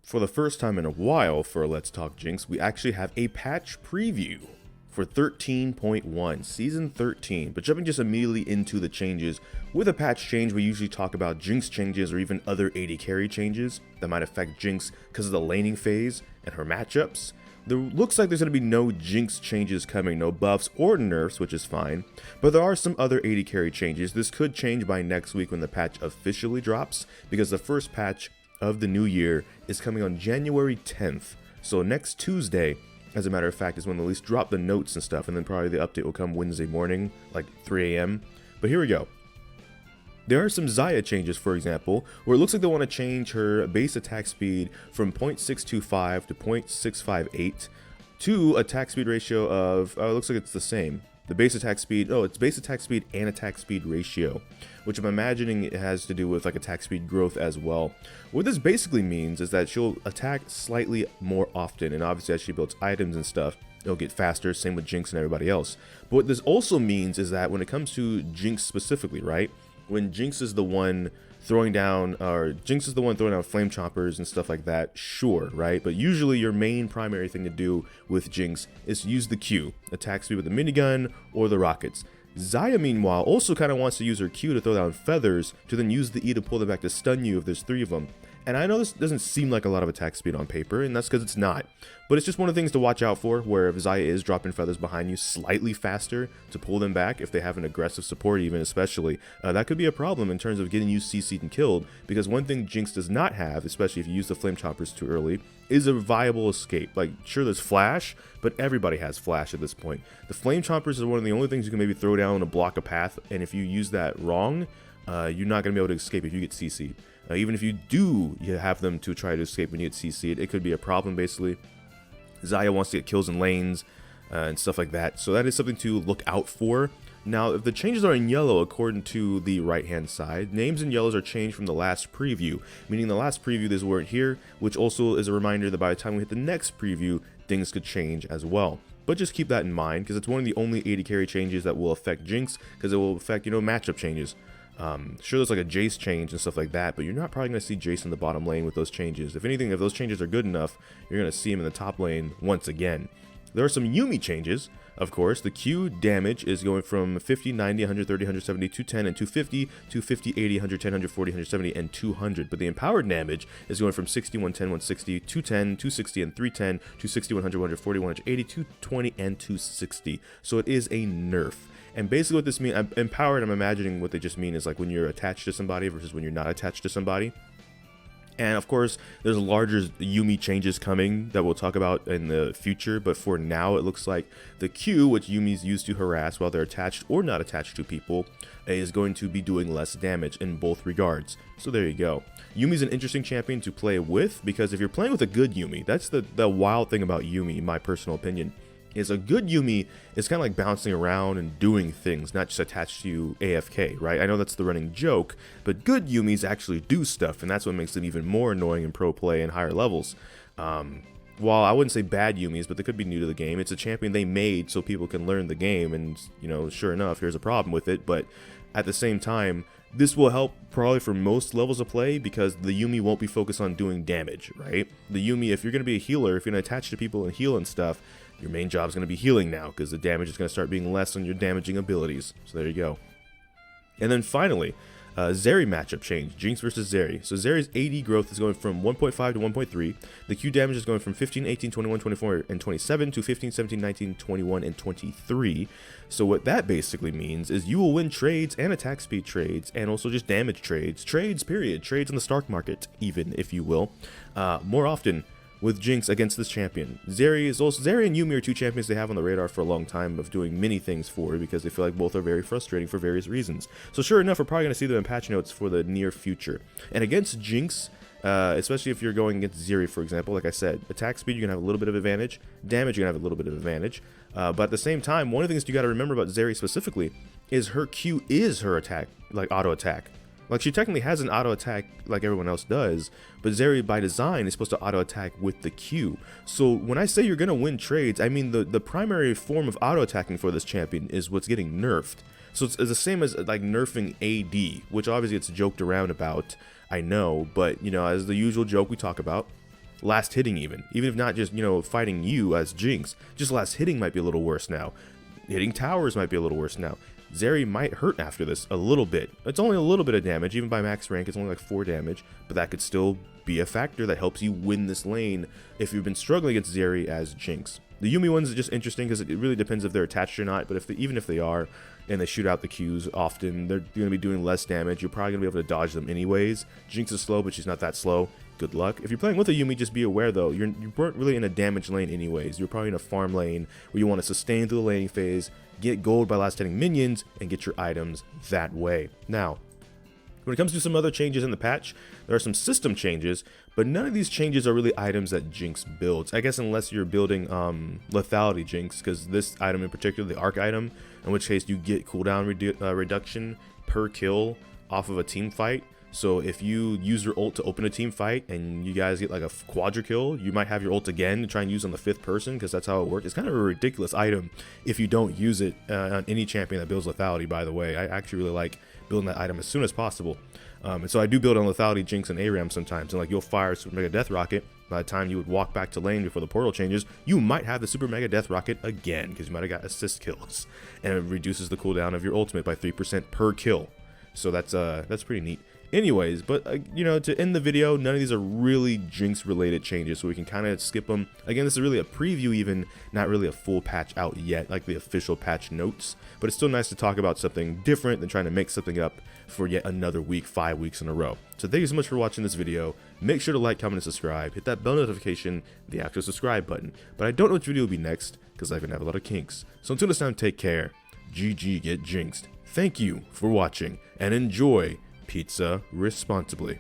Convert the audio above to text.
For the first time in a while for Let's Talk Jinx, we actually have a patch preview for 13.1, Season 13. But jumping just immediately into the changes, with a patch change, we usually talk about Jinx changes or even other AD carry changes that might affect Jinx because of the laning phase and her matchups. There looks like there's going to be no Jinx changes coming, no buffs or nerfs, which is fine, but there are some other AD carry changes. This could change by next week when the patch officially drops, because the first patch of the new year is coming on January 10th. So next Tuesday, as a matter of fact, is when they at least drop the notes and stuff, and then probably the update will come Wednesday morning, like 3 a.m. But here we go. There are some Xayah changes, for example, where it looks like they want to change her base attack speed from 0.625 to 0.658 to attack speed ratio of, it looks like it's the same. The base attack speed, it's base attack speed and attack speed ratio, which I'm imagining it has to do with like attack speed growth as well. What this basically means is that she'll attack slightly more often, and obviously as she builds items and stuff, it'll get faster, same with Jinx and everybody else. But what this also means is that when it comes to Jinx specifically, right? When Jinx is the one throwing down, flame choppers and stuff like that, sure, right? But usually your main primary thing to do with Jinx is use the Q, attack speed with the minigun or the rockets. Xayah, meanwhile, also kind of wants to use her Q to throw down feathers, to then use the E to pull them back to stun you if there's 3 of them. And I know this doesn't seem like a lot of attack speed on paper, and that's because it's not. But it's just one of the things to watch out for, where if Xayah is dropping feathers behind you slightly faster to pull them back, if they have an aggressive support even especially, that could be a problem in terms of getting you CC'd and killed, because one thing Jinx does not have, especially if you use the flame choppers too early, is a viable escape. Like, sure, there's flash, but everybody has flash at this point. The flame choppers are one of the only things you can maybe throw down and block a path, and if you use that wrong, you're not going to be able to escape if you get CC'd. Even if you have them to try to escape when you get CC'd, it could be a problem basically. Xayah wants to get kills in lanes and stuff like that, so that is something to look out for. Now, if the changes are in yellow according to the right hand side, names in yellows are changed from the last preview, meaning the last preview these weren't here, which also is a reminder that by the time we hit the next preview, things could change as well. But just keep that in mind, because it's one of the only AD carry changes that will affect Jinx, because it will affect, matchup changes. Sure, there's like a Jace change and stuff like that, but you're not probably going to see Jace in the bottom lane with those changes. If anything, if those changes are good enough, you're going to see him in the top lane once again. There are some Yuumi changes, of course. The Q damage is going from 50, 90, 130, 170, 210, and 250 to 50, 80, 110, 140, 170, and 200. But the empowered damage is going from 60, 110, 160, 210, 260, and 310, 260, 100, 140, 180, 220, and 260. So it is a nerf. And basically what this means, empowered, I'm imagining what they just mean is like when you're attached to somebody versus when you're not attached to somebody. And of course, there's larger Yuumi changes coming that we'll talk about in the future, but for now it looks like the Q, which Yuumi's used to harass while they're attached or not attached to people, is going to be doing less damage in both regards. So there you go. Yuumi's an interesting champion to play with, because if you're playing with a good Yuumi, that's the wild thing about Yuumi, in my personal opinion, is a good Yuumi is kind of like bouncing around and doing things, not just attached to you AFK, right? I know that's the running joke, but good Yuumis actually do stuff, and that's what makes them even more annoying in pro play and higher levels. While I wouldn't say bad Yuumis, but they could be new to the game, it's a champion they made so people can learn the game, and, sure enough, here's a problem with it, but at the same time, this will help probably for most levels of play, because the Yuumi won't be focused on doing damage, right? The Yuumi, if you're going to be a healer, if you're going to attach to people and heal and stuff, your main job is going to be healing now, because the damage is going to start being less on your damaging abilities. So there you go. And then finally, Zeri matchup change, Jinx versus Zeri. So Zeri's AD growth is going from 1.5 to 1.3. The Q damage is going from 15, 18, 21, 24, and 27 to 15, 17, 19, 21, and 23. So what that basically means is you will win trades and attack speed trades, and also just damage trades. Trades, period. Trades in the stock market, even, if you will. More often with Jinx against this champion. Zeri and Yuumi are two champions they have on the radar for a long time of doing many things for, because they feel like both are very frustrating for various reasons. So sure enough, we're probably going to see them in patch notes for the near future. And against Jinx, especially if you're going against Zeri, for example, like I said, attack speed, you're going to have a little bit of advantage. Damage, you're going to have a little bit of advantage. But at the same time, one of the things you got to remember about Zeri specifically is her Q is her attack, like auto attack. Like, she technically has an auto attack like everyone else does, but Zeri by design is supposed to auto attack with the Q. So when I say you're gonna win trades, I mean the primary form of auto attacking for this champion is what's getting nerfed. So it's the same as like nerfing AD, which obviously it's joked around about, I know, but as the usual joke we talk about, last hitting even if not just, you know, fighting you as Jinx. Just last hitting might be a little worse now. Hitting towers might be a little worse now. Zeri might hurt after this a little bit. It's only a little bit of damage, even by max rank, it's only like 4 damage, but that could still be a factor that helps you win this lane if you've been struggling against Zeri as Jinx. The Yuumi ones are just interesting because it really depends if they're attached or not, but even if they are, and they shoot out the Qs often, they're going to be doing less damage. You're probably going to be able to dodge them anyways. Jinx is slow, but she's not that slow. Good luck. If you're playing with a Yuumi, just be aware though, you weren't really in a damage lane anyways. You're probably in a farm lane where you want to sustain through the laning phase, get gold by last hitting minions, and get your items that way. Now, when it comes to some other changes in the patch, there are some system changes, but none of these changes are really items that Jinx builds. I guess unless you're building lethality Jinx, because this item in particular, the arc item, in which case you get cooldown reduction per kill off of a team fight. So if you use your ult to open a team fight and you guys get like a quadra kill, you might have your ult again to try and use on the 5th person, because that's how it works. It's kind of a ridiculous item if you don't use it on any champion that builds lethality, by the way. I actually really like building that item as soon as possible. And so I do build on lethality Jinx and ARAM sometimes, and like you'll fire Super Mega Death Rocket. By the time you would walk back to lane before the portal changes, you might have the Super Mega Death Rocket again, because you might have got assist kills, and it reduces the cooldown of your ultimate by 3% per kill. So that's pretty neat. Anyways, but you know, to end the video, none of these are really Jinx related changes, so we can kind of skip them. Again, this is really a preview, even not really a full patch out yet, like the official patch notes, but it's still nice to talk about something different than trying to make something up for yet another week, 5 weeks in a row. So thank you so much for watching this video. Make sure to like, comment, and subscribe. Hit that bell notification, the actual subscribe button. But I don't know which video will be next, because I can have a lot of kinks. So until next time, take care. GG, get jinxed. Thank you for watching, and enjoy pizza responsibly.